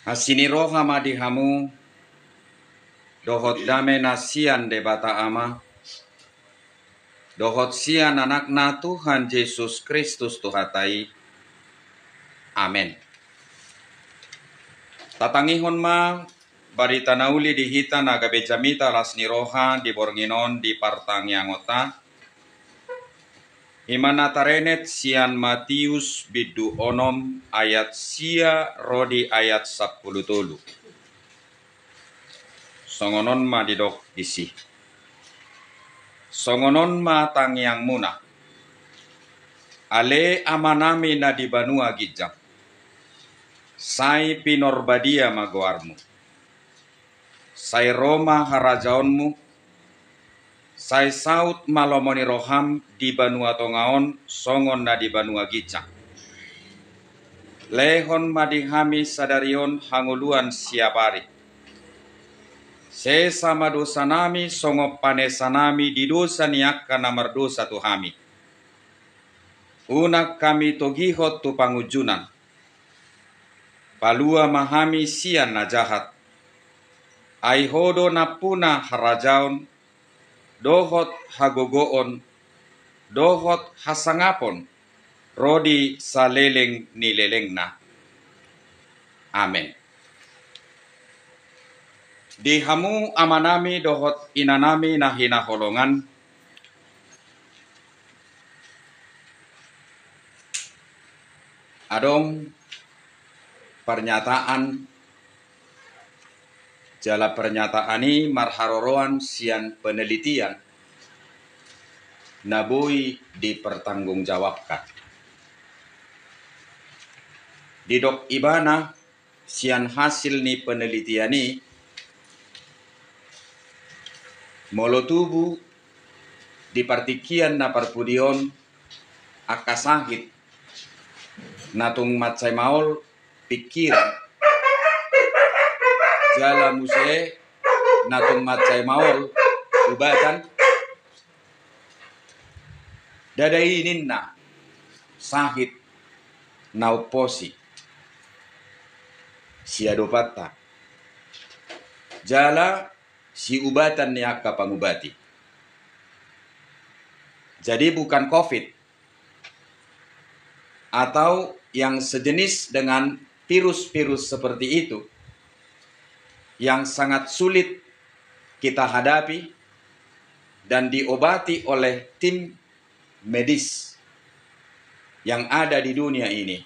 Hasini roha madihamu dohot dame nasian de bata ama dohot sian anakna Tuhan Yesus Kristus tuhatai. Amen. Tatangihon ma barita nauli di hita naga bejamita lasni roha di bornginon di partang yangota. Imana tarenet sian Matius bidu onom ayat sia rodi ayat 10. Songonon ma didok isi. Songonon ma tangyang muna. Ale amanami na di banua gijang. Sai pinorbadia magoarmu. Sai Roma harajaonmu. Sai saut malomoni roham di banua tongaon songon na di banua gijang. Lehon madihami sadarion hanguluan siapari. Sesama dosa nami songop panesanami di dosa niak kana merdosa tuhami. Unak kami togihot tu pangujunan. Palua mahami sian na jahat. Aihodo napuna harajaon. Dohot hagogoon. Dohot hasangapon. Rodi saleleng nilelengna. Amen. Di hamu amanami dohot inanami na hinaholongan. Adong pernyataan jala pernyataan ini marharoroan sian penelitian nabui dipertanggungjawabkan. Didok ibana sian hasil ni penelitian ini molotubu dipartikian na parpudion akasahit natung matsay maol pikiran jala muse natung matsay maol ubatan dadainin na sahit nauposi siadopata jala si ubatan niya kapangubati. Jadi bukan COVID atau yang sejenis dengan virus-virus seperti itu yang sangat sulit kita hadapi dan diobati oleh tim medis yang ada di dunia ini.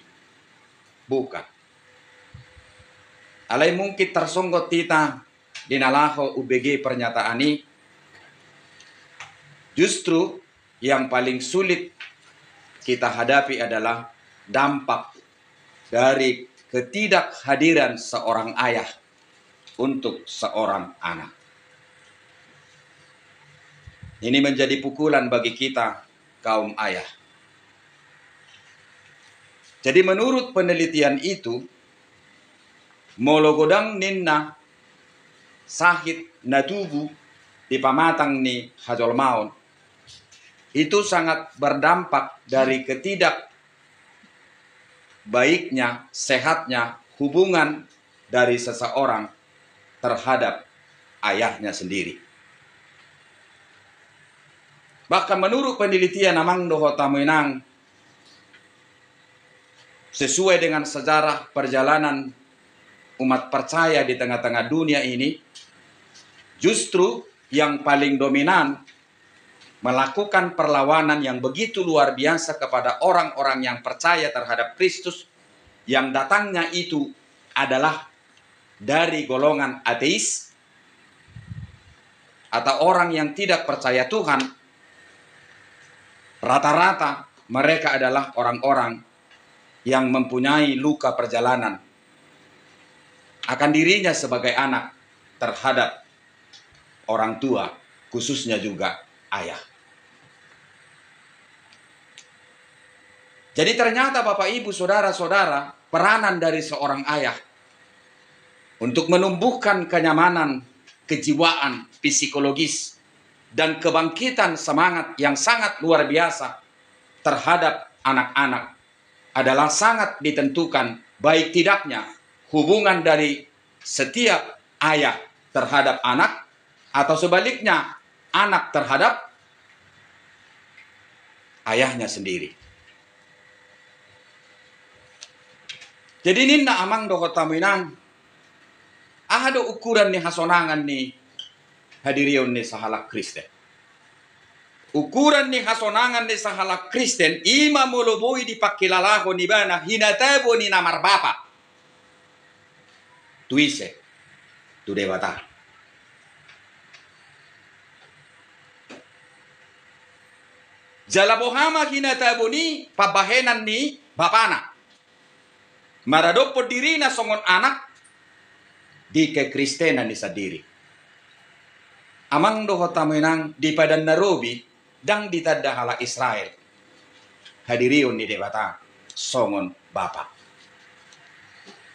Bukan. Alay mungkin tersonggot kita dinalaho UBG pernyataan ini. Justru yang paling sulit kita hadapi adalah dampak dari ketidakhadiran seorang ayah untuk seorang anak. Ini menjadi pukulan bagi kita kaum ayah. Jadi menurut penelitian itu, mologodang ninna sahit natubu di pamatang ni hajol maon itu sangat berdampak dari ketidak baiknya, sehatnya hubungan dari seseorang terhadap ayahnya sendiri. Bahkan menurut penelitian namang doho tamuinang sesuai dengan sejarah perjalanan umat percaya di tengah-tengah dunia ini, justru yang paling dominan melakukan perlawanan yang begitu luar biasa kepada orang-orang yang percaya terhadap Kristus, yang datangnya itu adalah dari golongan ateis atau orang yang tidak percaya Tuhan. Rata-rata mereka adalah orang-orang yang mempunyai luka perjalanan akan dirinya sebagai anak terhadap orang tua, khususnya juga ayah. Jadi ternyata Bapak Ibu Saudara-saudara, peranan dari seorang ayah untuk menumbuhkan kenyamanan, kejiwaan, psikologis, dan kebangkitan semangat yang sangat luar biasa terhadap anak-anak adalah sangat ditentukan baik tidaknya hubungan dari setiap ayah terhadap anak, atau sebaliknya anak terhadap ayahnya sendiri. Jadi ninna amang doho taminang ahado ukuran ni hasonangan ni hadirion ni sahalak Kristen. Ukuran ni hasonangan ni sahalak Kristen ima moloboy di pakilalaho ni bana hinatabo ni namar bapa. Tuise tu dewata. Jalabohama hinatabo ni pabahenan ni bapana. Maradopo diri na songon anak di kekristenan ni sadiri. Amang doho taminang di padan narobi dang ditadahala Israel. Hadirion ni debata songon bapa.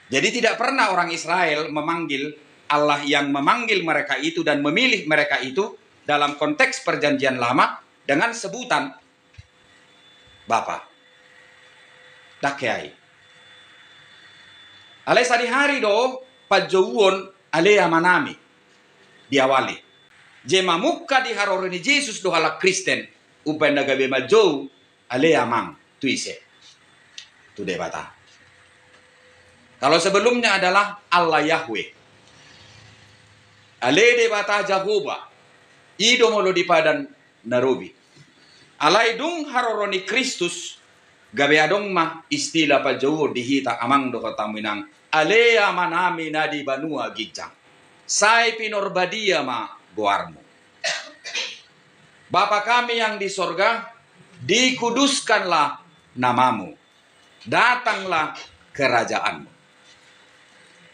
Jadi tidak pernah orang Israel memanggil Allah yang memanggil mereka itu dan memilih mereka itu dalam konteks perjanjian lama dengan sebutan bapa. Dakyai. Alay sari-hari do pajawon alea manami diawali. Jema mukka di haroro ni Jesus do halak Kristen upan nagabe majow alea mang tuise. Tu debata. Kalau sebelumnya adalah Allah Yahweh. Ale debata Jehovah. Ido molo di padan narobi. Alay dung haroro ni Kristus gabe adong ma istilah pajowo dihita amang do taminang alea manami nadi banua gijang. Sai pinorbadia ma goarmu. Bapa kami yang di sorga, dikuduskanlah namamu. Datanglah kerajaanmu.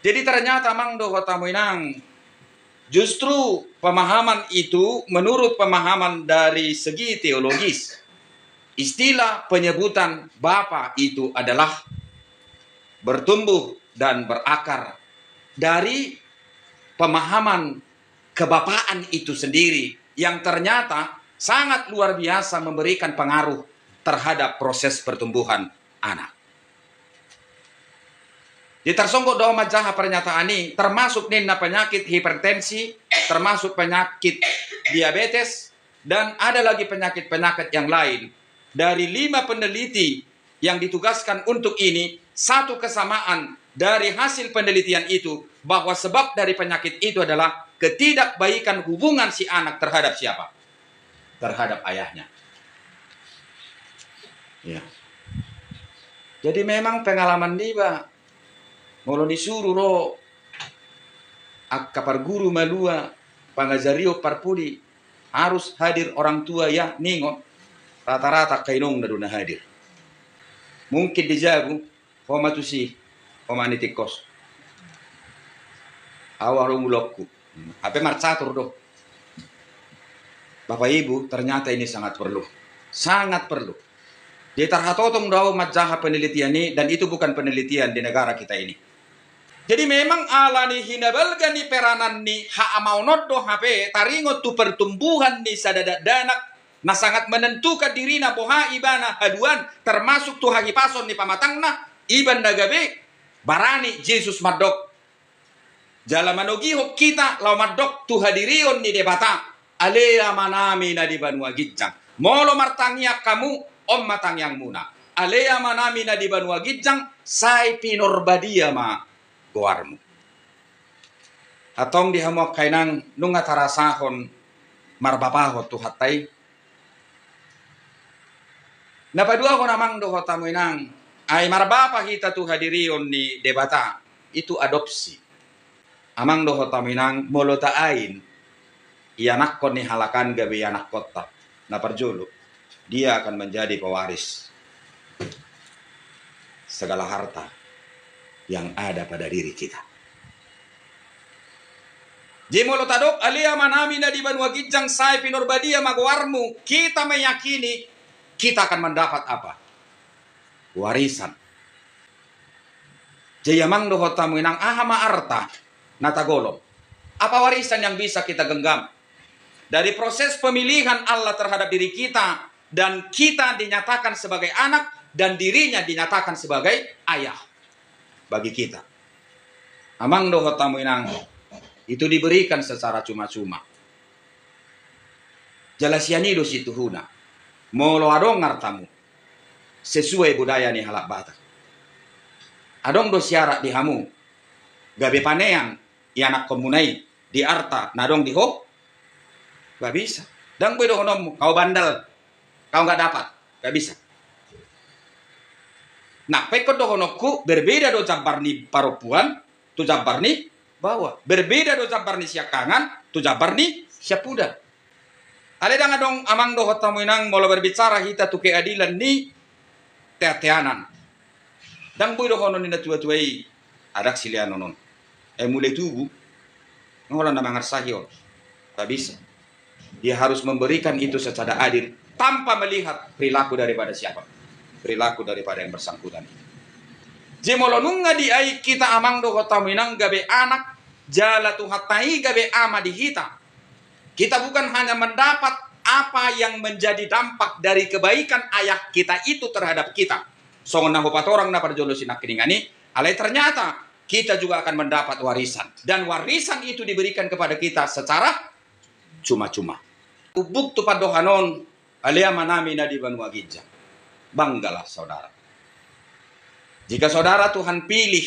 Jadi ternyata amang do taminang justru pemahaman itu menurut pemahaman dari segi teologis. Istilah penyebutan Bapa itu adalah bertumbuh dan berakar dari pemahaman kebapaan itu sendiri yang ternyata sangat luar biasa memberikan pengaruh terhadap proses pertumbuhan anak. Di tersongkok doa majaha pernyataan ini termasuk nina penyakit hipertensi, termasuk penyakit diabetes, dan ada lagi penyakit-penyakit yang lain. Dari 5 peneliti yang ditugaskan untuk ini, satu kesamaan dari hasil penelitian itu bahwa sebab dari penyakit itu adalah ketidakbaikan hubungan si anak terhadap siapa? Terhadap ayahnya. Ya. Jadi memang pengalaman dia molo disuruh ro akapar guru malua pangajario parpudi harus hadir orang tua ya ningon rata-rata kainong na doon na hadir. Mungkin dijago homa tu si homa ni tikos awarong mulokku ape marcatur do. Bapak Ibu, ternyata ini sangat perlu. Sangat perlu. Di tarhatotong daw majaha penelitian ini, dan itu bukan penelitian di negara kita ini. Jadi memang ala ni hinabalga ni peranan ni haamaunod do hape taringot tu pertumbuhan ni sadadadanak na sangat menentukan diri na boha ibana haduan termasuk tu hagipason ni pamatangna iban nagabe barani Jesus madok jalamanogi hok kita law madok tu hadirion ni debata alea manami na di banua gijang molo martangiak kamu om matangyang muna alea manami na di banua gijang sai pinorbadia ma goarmu atong dihamok kainang nunga tarasahon marbapahot tu hatay. Napadua ko namang doho tamuinang ay marbapa kita tu hadirion ni debata itu adopsi. Amang doho tamuinang molotain ianak ko ni halakan gabi anak kota na perjulu dia akan menjadi pewaris segala harta yang ada pada diri kita. Jemolo tadok alia manami na di banua gijang sai pinorbadia magoarmu kita meyakini kita akan mendapat apa? Warisan. Jayamang doho tamuinang ahama arta natagolong. Apa warisan yang bisa kita genggam? Dari proses pemilihan Allah terhadap diri kita dan kita dinyatakan sebagai anak dan dirinya dinyatakan sebagai ayah bagi kita. Amang do hotamu inang itu diberikan secara cuma-cuma. Jalasiani do situ huna. Molo adong ngartamu sesuai budaya ni halak Batak. Adong do syarat di hamu. Gabe panean anak komunai di arta nadong di ho. Gak bisa. Dang bedo honomu kau bandel. Kau nggak dapat. Gak bisa. Nah, pekot do honoku berbeda do jabar ni parupuan, tu jabar ni bawa. Berbeda do jabar ni siakangan, tu jabar ni siapuda. Ale dang adong amang do hotamu inang molo berbicara hita tu keadilan ni teateanan. Dang boy do hono ni na tua-tuai adak silian nonon. Mulai tubuh ngolah na mangar sahio. Tak bisa. Dia harus memberikan itu secara adil tanpa melihat perilaku daripada siapa. Perilaku daripada yang bersangkutan. Jemolo nunga di ai kita amang do hotamu inang gabe anak jala tu hatai gabe ama di hita. Kita bukan hanya mendapat apa yang menjadi dampak dari kebaikan ayah kita itu terhadap kita. Songon nahupat orang na parjolo sinak kiningani, alai ternyata kita juga akan mendapat warisan. Dan warisan itu diberikan kepada kita secara cuma-cuma. Ubuk tu padohanon alea manami na di Banua Gijang. Banggalah saudara. Jika saudara Tuhan pilih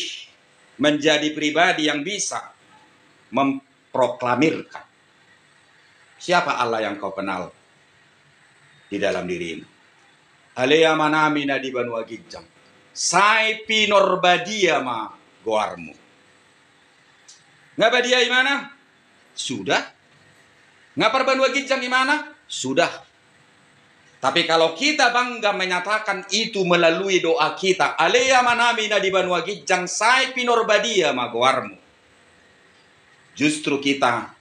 menjadi pribadi yang bisa memproklamirkan siapa Allah yang kau kenal di dalam dirimu. Alea manami na di Banua Gijang. Sai pinor badia ma goarmu. Ngapa dia gimana? Sudah. Ngapa Banua Gijang gimana? Sudah. Tapi kalau kita bangga menyatakan itu melalui doa kita. Alea manami na di Banua Gijang. Sai pinor badia ma goarmu. Justru kita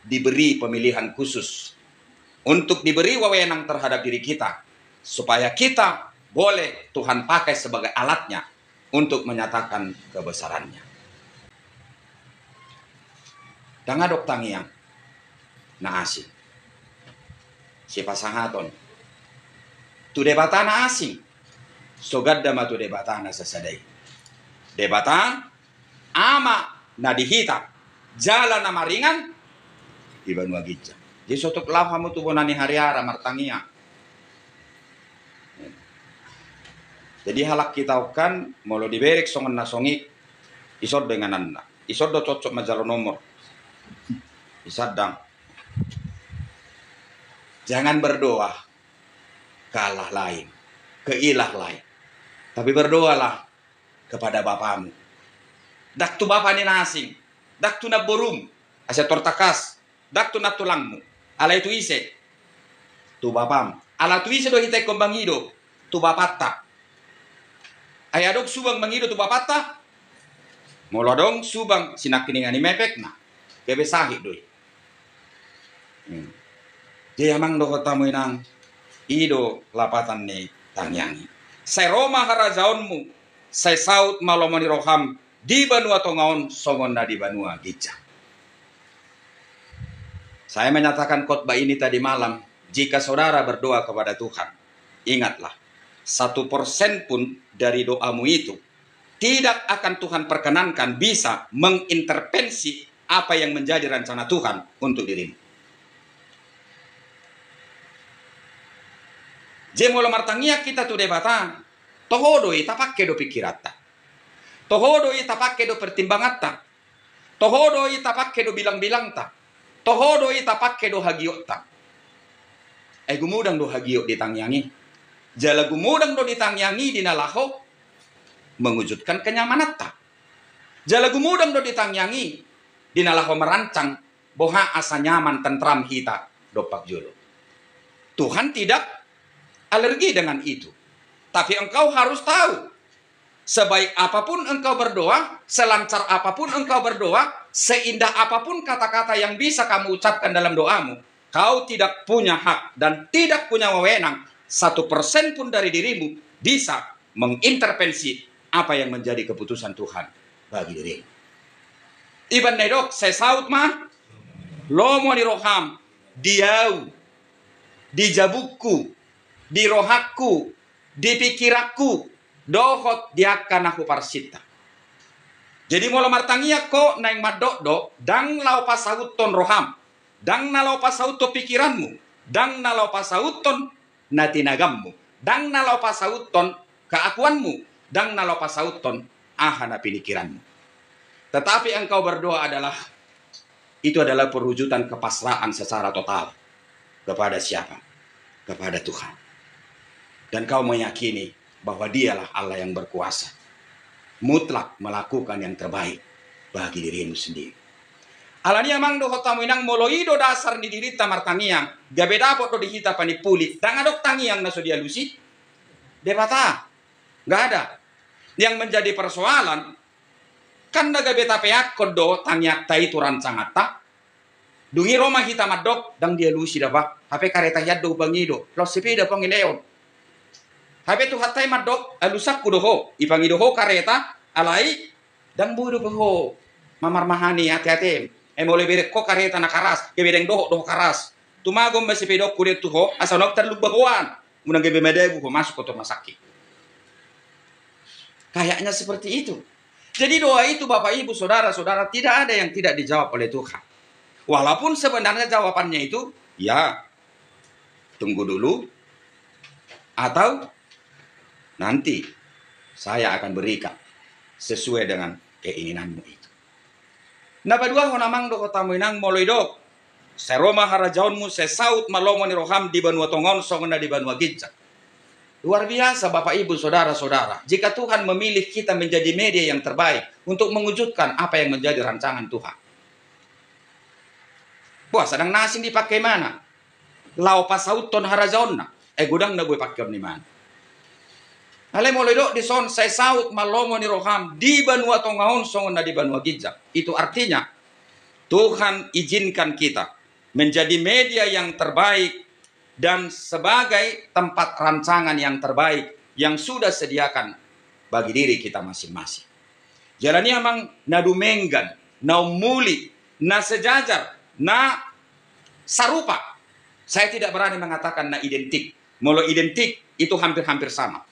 diberi pemilihan khusus untuk diberi wewenang terhadap diri kita supaya kita boleh Tuhan pakai sebagai alatnya untuk menyatakan kebesarannya. Dangadok tangiang na asing si pasangaton tu debatana asing sogadda matu debatana sesadai debata ama na dihita jalan na maringan di Banua Gijang. Jadi sotok lafamu tu bonani hariara martangia. Jadi halak kita kan molo diberek songon nasongi isod dengan anda. Isod do cocok majalo nomor. Isadang. Jangan berdoa ke Allah lain, ke ilah lain. Tapi berdoalah kepada Bapamu. Dak tu Bapa ni nasing, dak tu na borum, asa tortakas. Dak tu natulangmu. Ala itu ise. Tu bapam. Ala tu ise do hitai kombangido. Tu bapatta. Ayadok subang bangido tu bapatta. Molodong subang sinakiningani mepek na. Bebe sahih doi. Jadi amang do hotamu inang. Ido lapatan ni tangyangi. Saya Roma harajaonmu. Saya saut malomoni roham. Di Banua Tongaon. Songon na di Banua Gijang. Saya menyatakan khotbah ini tadi malam, jika saudara berdoa kepada Tuhan, ingatlah, 1% pun dari doamu itu tidak akan Tuhan perkenankan bisa mengintervensi apa yang menjadi rencana Tuhan untuk dirimu. Jemolo martangia kita tu debata, tohodo ita pakke do pikirata. Tohodo ita pakke do pertimbangata. Tohodo ita pakke do bilang-bilang ta. Tohodo ita pakke do hagiot ta. Gumudang do hagiot di tangyangi. Jala gumudang do di tangyangi di nalaho mengwujudkan kenyamanan ta. Jala gumudang do di tangyangi di nalaho merancang boha asa nyaman tentram hita dopak jolo. Tuhan tidak alergi dengan itu. Tapi engkau harus tahu, sebaik apapun engkau berdoa, selancar apapun engkau berdoa, seindah apapun kata-kata yang bisa kamu ucapkan dalam doamu, kau tidak punya hak dan tidak punya wewenang 1% pun dari dirimu bisa mengintervensi apa yang menjadi keputusan Tuhan bagi dirimu. Iban nedok sesaut mah lomo di roham diau di jabukku di rohakku di pikirakku dohot diakan aku parsita. Jadi mula martangia ko naing madok dang lau pasauton roham, dang nalau pasauto pikiranmu, dang nalau pasauton natinagammu, dang nalau pasauton keakuanmu, dang nalau pasauton ahana pinikiranmu. Tetapi engkau berdoa itu adalah perwujudan kepasrahan secara total kepada siapa? Kepada Tuhan. Dan kau meyakini bahwa Dialah Allah yang berkuasa, mutlak melakukan yang terbaik bagi dirimu sendiri. Alania mangdo hotamu inang moloido dasar ni diri tamar tangiang, gabe dapot do dihita panipuli, tang adok tangiang naso dia lusi, debata, nggak ada. Yang menjadi persoalan, kan daga beta peak kodo tangiak tai turan sangata, dungi Roma hita madok, dang dia lusi daba, hape kareta yaddo bangido, lo sepeda pangileon. Hape tu hatai madok, alusak kudoho, ipangidoho kareta, alai, dang budo beho, mamar mahani hati-hati. Emole bere ko kareta na karas, kebedeng doho karas. Tumagom ba si pedok kudet tuho, asanok terlug bahuan. Munang gebe medebu ko masuk ke rumah sakit. Kayaknya seperti itu. Jadi doa itu Bapak Ibu Saudara-saudara tidak ada yang tidak dijawab oleh Tuhan. Walaupun sebenarnya jawabannya itu ya tunggu dulu atau nanti saya akan berikan sesuai dengan keinginanmu itu. Na badua honamang do kotamu inang moloidok seroma harajaunmu sesaut malomo ni roham di banua tongon songna di banua gijak. Luar biasa Bapak Ibu Saudara-saudara, jika Tuhan memilih kita menjadi media yang terbaik untuk mewujudkan apa yang menjadi rancangan Tuhan. Wah, sedang nasi dipakai mana? Lau pasauton harajaunna, gudang na gue pakai ni mana? Ale moloidok di son saya saut malomo ni roham di banua tongaon songon di banua gijak. Itu artinya Tuhan izinkan kita menjadi media yang terbaik dan sebagai tempat rancangan yang terbaik yang sudah sediakan bagi diri kita masing-masing. Jalani amang na dumenggan, na umuli, na sejajar, na sarupa. Saya tidak berani mengatakan na identik. Molo identik itu hampir-hampir sama.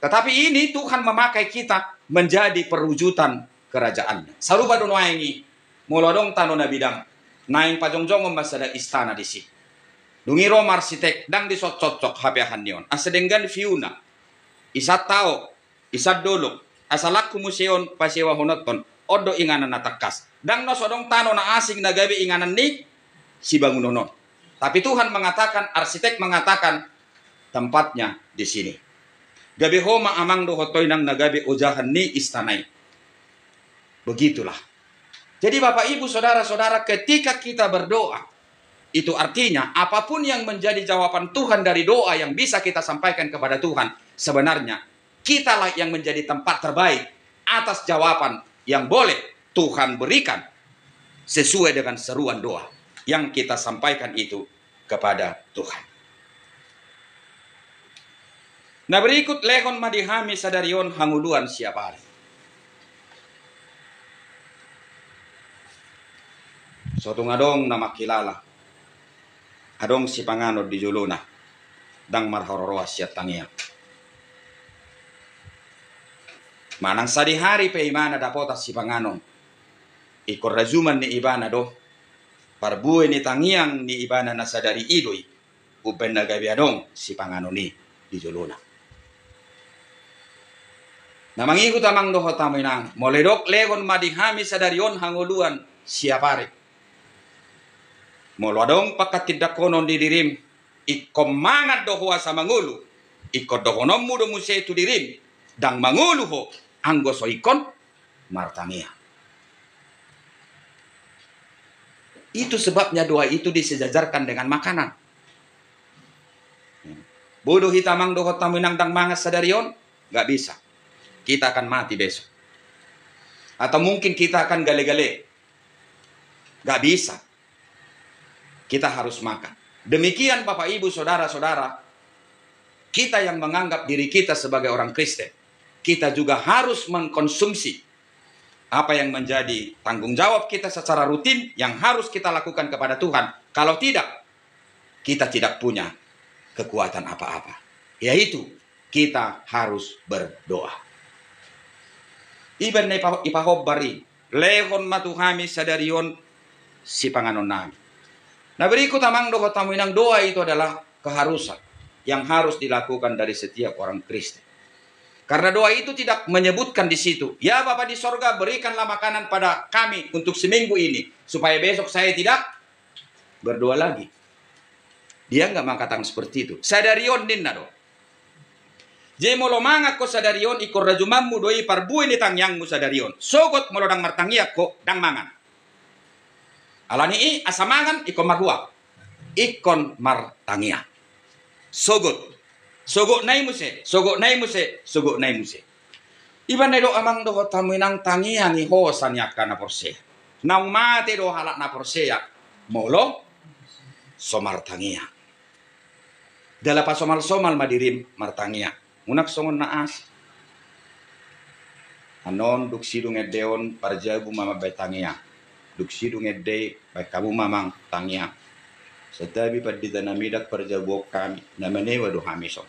Tetapi ini Tuhan memakai kita menjadi perwujudan kerajaannya. Sarupa dono ini, mulodong tano na bidang, naing pajongjong masada istana di sini. Dungiro marsitek dang disot-cocok habiahan nion. Asedenggan fiuna, isat tao, isat dolok, asalak kumuseon pasewa honoton, odo inganan natakas. Dang nosodong tano na asing na gabi inganan ni si bangunonon. Tapi Tuhan mengatakan, arsitek mengatakan tempatnya di sini. Gabi homa amang do hotoy nang nagabi ujahan ni istanay. Begitulah. Jadi Bapak Ibu Saudara-saudara, ketika kita berdoa, itu artinya apapun yang menjadi jawaban Tuhan dari doa yang bisa kita sampaikan kepada Tuhan, sebenarnya kitalah yang menjadi tempat terbaik atas jawaban yang boleh Tuhan berikan sesuai dengan seruan doa yang kita sampaikan itu kepada Tuhan. Nah berikut lehon madihami sadarion hanguluan siapari. Suatu ngadong nama kilala. Adong si panganod di juluna. Dang marhororoa siat tangia. Manang sadihari pe imana dapotas si panganon. Ikor razuman ni ibana do. Parbue ni tangiang ni ibana na sadari idoi. Uben na gabiadong si panganon ni di juluna. Namangiku tamang doho tamoy nang moledok legon madihami sadarion hanguluan siapare. Molwadong pakatidak konon didirim ikom mangat doho sa mangulu ikot dohonom mudo muse tu dirim dang mangulu ho anggo so ikon martangia. Itu sebabnya doa itu disejajarkan dengan makanan. Bodoh hitamang doho tamoy nang dang mangat sadarion gak bisa. Kita akan mati besok. Atau mungkin kita akan gale-gale. Gak bisa. Kita harus makan. Demikian Bapak Ibu Saudara-saudara. Kita yang menganggap diri kita sebagai orang Kristen. Kita juga harus mengkonsumsi apa yang menjadi tanggung jawab kita secara rutin yang harus kita lakukan kepada Tuhan. Kalau tidak, kita tidak punya kekuatan apa-apa. Yaitu kita harus berdoa. Iban na ipahobbari. Lehon matuhami sadarion si panganon namin. Nah berikut amang doa tamu inang doa itu adalah keharusan yang harus dilakukan dari setiap orang Kristen. Karena doa itu tidak menyebutkan di situ, ya Bapa di sorga berikanlah makanan pada kami untuk seminggu ini, supaya besok saya tidak berdoa lagi. Dia nggak mengatakan seperti itu. Sadarion dinna do. Jemolo manga ko sadarion ikor rajumammu doi parbuin itang yang mu sadarion. Sogot molodang martangiak ko dang mangan. Alani i asamangan ikon marhua. Ikon martangiak. Sogot. Sogo nai muse, sogo nai muse, sogo nai muse. Iban do amang do taminang tangian ni hosan yakana porse. Nau mate do halak na porse ya. Molo somar tangia. Dala pa somal madirim martangia. Unak songon naas. Anon duk sidung edeon parjabu mama betangia. Duk sidung ede baik kamu mamang tangia. Setabi pada namidak perjabu kami namane wadu hamiso.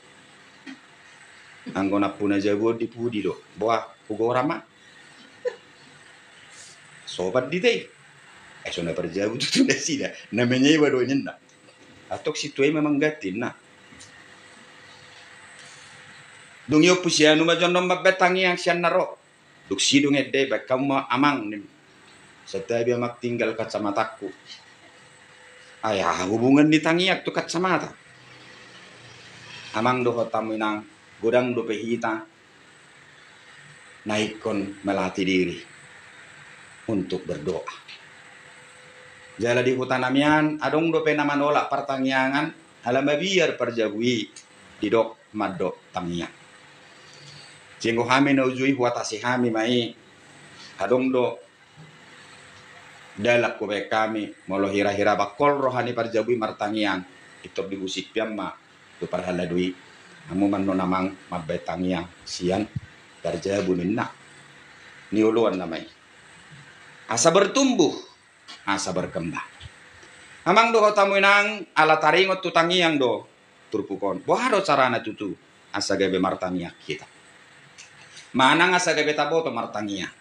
Anggona puna jago di pudi do. Boah pugo rama. Sobat di teh. Sona perjabu tu dah sida. Namanya wadu nyenda. Atok si tuai memang gatin na. Dung yo pusianu majon nomba betangi yang sian naro. Duk sidung ede baik kamu amang nim. Setabi amak tinggal kacamataku. Ayah hubungan di tangiak tu kacamata. Amang doho taminang godang dope hita naikon melatih diri untuk berdoa. Jala di hutan amian adong dope nama nolak pertangyangan halama biar perjabui didok madok tangian. Jenggo hami na ujui huatasi hami mai adong do dalak kobe kami molo hira-hira bakol rohani perjabui martangian itu digusik piamma tu parhaladui amu man namang mabetangian sian perjabunin na niuluan namai asa bertumbuh asa berkembang amang do tamu nang ala taringot tu tangiang do turpukon boharo carana tutu asa gabe martangia kita manang asa gabe taboto martangia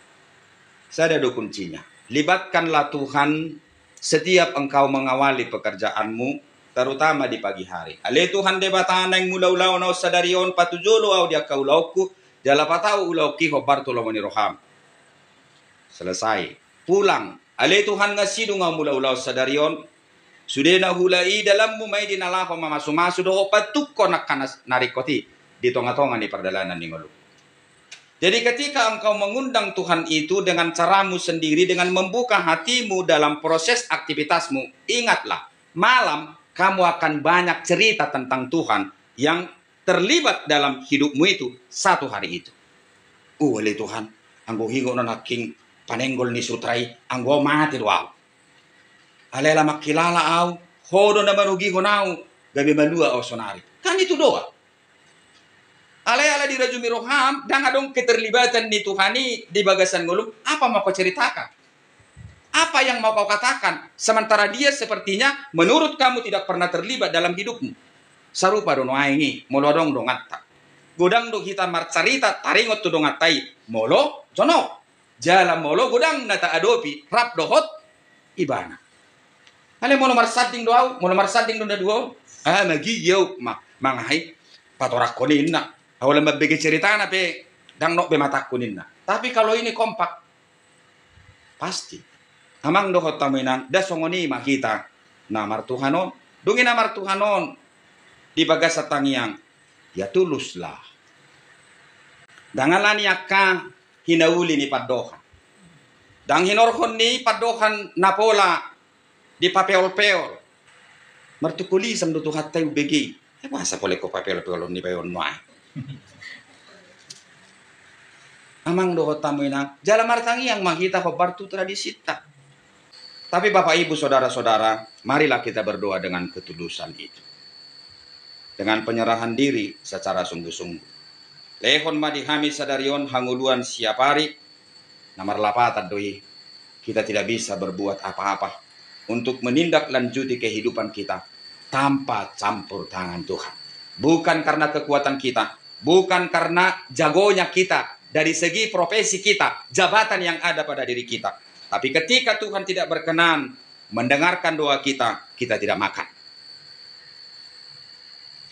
sada do kuncinya. Libatkanlah Tuhan setiap engkau mengawali pekerjaanmu, terutama di pagi hari. Ale Tuhan debatana yang mula-ulau na sadarion patujolo au dia kaulauku, jala patau ulauki hobartu lomoni roham. Selesai. Pulang. Ale Tuhan ngasidu ngau mula-ulau sadarion, sudena hulai dalammu mai dinalaho mamasu-masu do patukko nakanas narikoti di tonga-tonga ni perdalanan ni ngolu. Jadi ketika engkau mengundang Tuhan itu dengan caramu sendiri, dengan membuka hatimu dalam proses aktivitasmu, ingatlah, malam kamu akan banyak cerita tentang Tuhan yang terlibat dalam hidupmu itu satu hari itu. Oleh Tuhan, anggo hingo na naking panenggol ni sutrai, anggo mati doaw. Alela makilala aw, hodo na marugi honaw, gabi malua o sonari. Kan itu doa. Ala-ala di Rajumi Roham, dan adong keterlibatan di Tuhani di bagasan ngulung, apa mau kau ceritakan? Apa yang mau kau katakan? Sementara dia sepertinya menurut kamu tidak pernah terlibat dalam hidupmu. Sarupa dono aingi, molo dong dongatta. Godang do kita marcarita, taringot tu dongatai, molo, jono. Jala molo godang nata adopi, rap dohot, ibana. Ale molo marsading doau, molo marsading do duo. Magi yau, manghai, patorak konin na. Awal mabigi cerita na pe dang nok be matakunin na. Tapi kalau ini kompak pasti. Amang dohot taminang dasongoni makita na martuhanon. Dungin na martuhanon di bagas sa tangiang ya tuluslah. Dangalan yakka hinauli ni padohan. Dang hinorhon ni padohan napola di papeol-peol. Martukuli sam do tuhat tayo begi. Masa pole ko papeol-peol ni payon noai. Amang dohot taminang jala martangi yang makita ko bartu tradisita. Tapi Bapak Ibu Saudara-saudara, marilah kita berdoa dengan ketulusan itu. Dengan penyerahan diri secara sungguh-sungguh. Lehon madihami sadarion hanguluan siap hari. Nomor lapatan doi. Kita tidak bisa berbuat apa-apa untuk menindaklanjuti kehidupan kita tanpa campur tangan Tuhan. Bukan karena kekuatan kita, bukan karena jagonya kita, dari segi profesi kita, jabatan yang ada pada diri kita. Tapi ketika Tuhan tidak berkenan mendengarkan doa kita, kita tidak makan.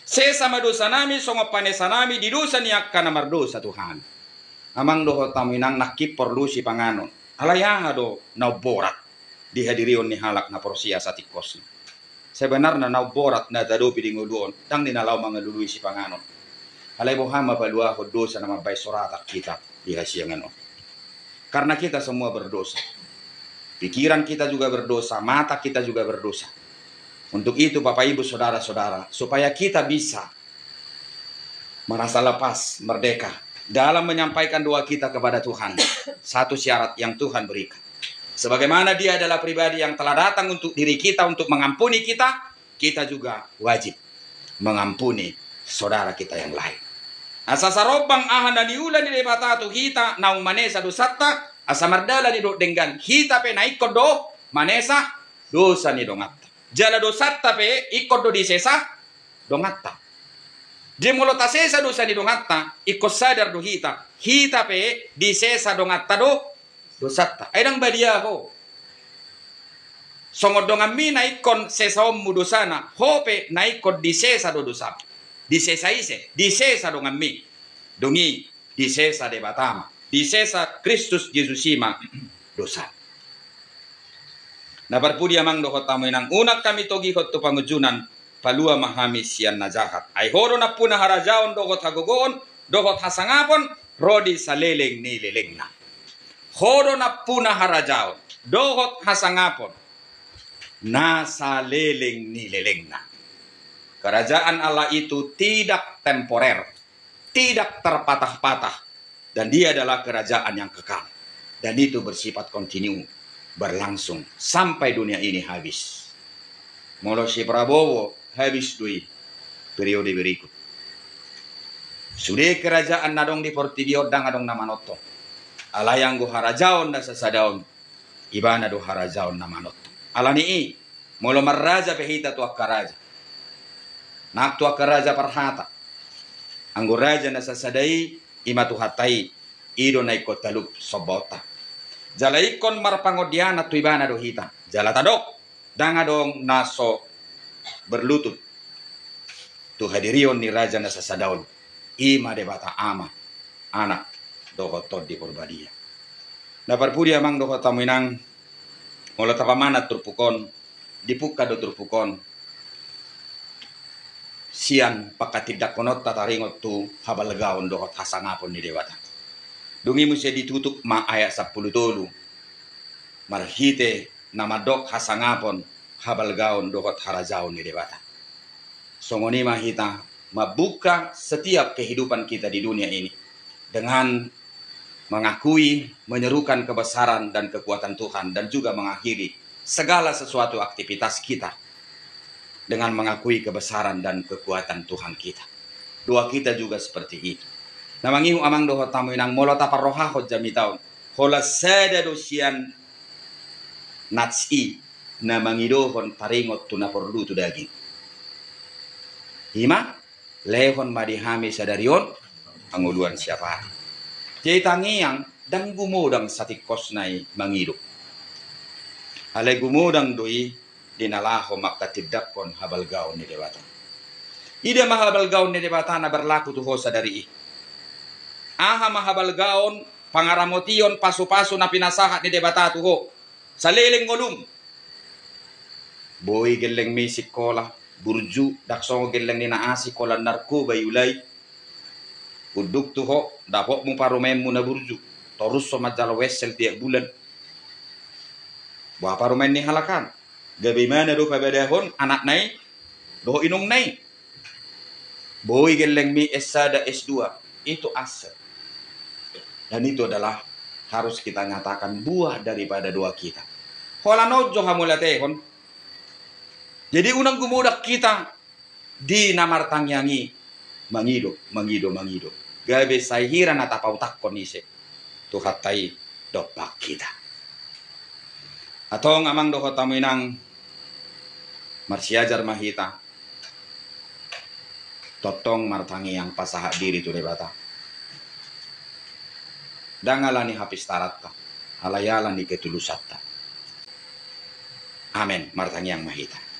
Sesama dosa nami, songo panesa nami, di dosa niak kana mardosa Tuhan. Amang doho taminang nakip perlu si panganon. Alayang ado nauborat dihadirion ni halak na porsia satikos. Sebenarnya nauborat na dado pidinguduon, tang ninalaw mga luluy si panganon. Alay bohama balua ko dosa na mabay sorata kita dihasiang ano. Karena kita semua berdosa. Pikiran kita juga berdosa, mata kita juga berdosa. Untuk itu Bapak Ibu Saudara-saudara, supaya kita bisa merasa lepas, merdeka dalam menyampaikan doa kita kepada Tuhan. Satu syarat yang Tuhan berikan. Sebagaimana Dia adalah pribadi yang telah datang untuk diri kita, untuk mengampuni kita, kita juga wajib mengampuni saudara kita yang lain. Asa sarobang ahan na niulan ni debatatu kita naung manesa dosatta, asa mardala ni do denggan kita pe na ikod do manesa dosa ni dongatta. Jala dosatta pe ikod do disesa dongatta. Di mulota sesa dosa ni dongatta, ikod sadar do hita pe disesa dongatta do dosatta. Aidang badia ko. Songod dongan mi na ikon sesa om mudosana, hope na ikod disesa do dosap. Disesa ise, disesa dongan mi. Dongi disesa de batama. Disesa Kristus Yesusima dosa. Na parpudi amang dohot tamoy nang unak kami togi hot to pangujunan palua mahami siyan na jahat. Ay horo na puna harajaon dohot hagogoon, dohot hasangapon, rodi sa leleng ni leleng na. Horo na puna harajaon, dohot hasangapon, nasa leleng ni leleng na. Kerajaan Allah itu tidak temporer, tidak terpatah-patah, dan Dia adalah kerajaan yang kekal. Dan itu bersifat kontinu, berlangsung sampai dunia ini habis. Molo si Prabowo habis dui periode berikut. Sudah kerajaan nadong di Portibio dang adong namanoto. Alayang go harajaon na sasadaon, ibana do harajaon namanoto. Alani molo marraja pehita tu akaraja. Naktu akaraja parhata. Anggo raja na sasadai imatu hatai ido na ikotalup sobota. Jala ikon marpangodiana tu ibana do hita. Jala tadok dangadong naso berlutut. Tu hadirion ni raja na sasadaon. Ima debata ama anak dohotod di porbadia. Na parpudi amang dohotaminang mula tapamana turpukon dipuka do turpukon. Sian pakatidak konot tataringot tu habalgaon dohot hasangapon ni dewata. Dungi mo siya ditutup ma ayat 10 tolu. Marhite namadok hasangapon habalgaon dohot harajaon ni dewata. Songoni mahita mabuka setiap kehidupan kita di dunia ini dengan mengakui, menyerukan kebesaran dan kekuatan Tuhan, dan juga mengakhiri segala sesuatu aktivitas kita dengan mengakui kebesaran dan kekuatan Tuhan kita. Doa kita juga seperti itu. Namangihu amang doho tamu inang molota parrohahot jami taon. Hola sada dosian natsi na mangidohon paringot tu na porlu tu daging. Hima lehon madihami sadarion anguluan siapa. Jadi tangiang dan gumudang satikos nai mangido. Alay gumudang doi dinalaho makatidakon habalgaon ni dewata. Ida mahabalgaon ni dewata na berlaku tuho sa dari. Aha mahabalgaon pangaramotion paso-paso na pinasahat ni dewata tuho sa leleng ngolum. Boy geleng misik kola burju daksong geleng ni naasi kola narko bayulay. Uduk tuho dapok mo parumen mo na burju. Torus so majal wesel tiap bulan. Buah parumen ni halakan. Gabimana do pabadahon anak nai do inong nai. Boy geleng mi S1 S2 itu aset. Dan itu adalah harus kita nyatakan buah daripada doa kita. Hola nojo hamulatehon. Jadi unang gumudak kita di namartangyangi mangido. Gabe sahiran at apautak konise tuhatai dopak kita. Atong amang doho taminang marsiajar mahita totong martangi yang pasaha diri tu debata. dangalani hapis taratta, halayalani ketulusatta. Amen, martangyang mahita.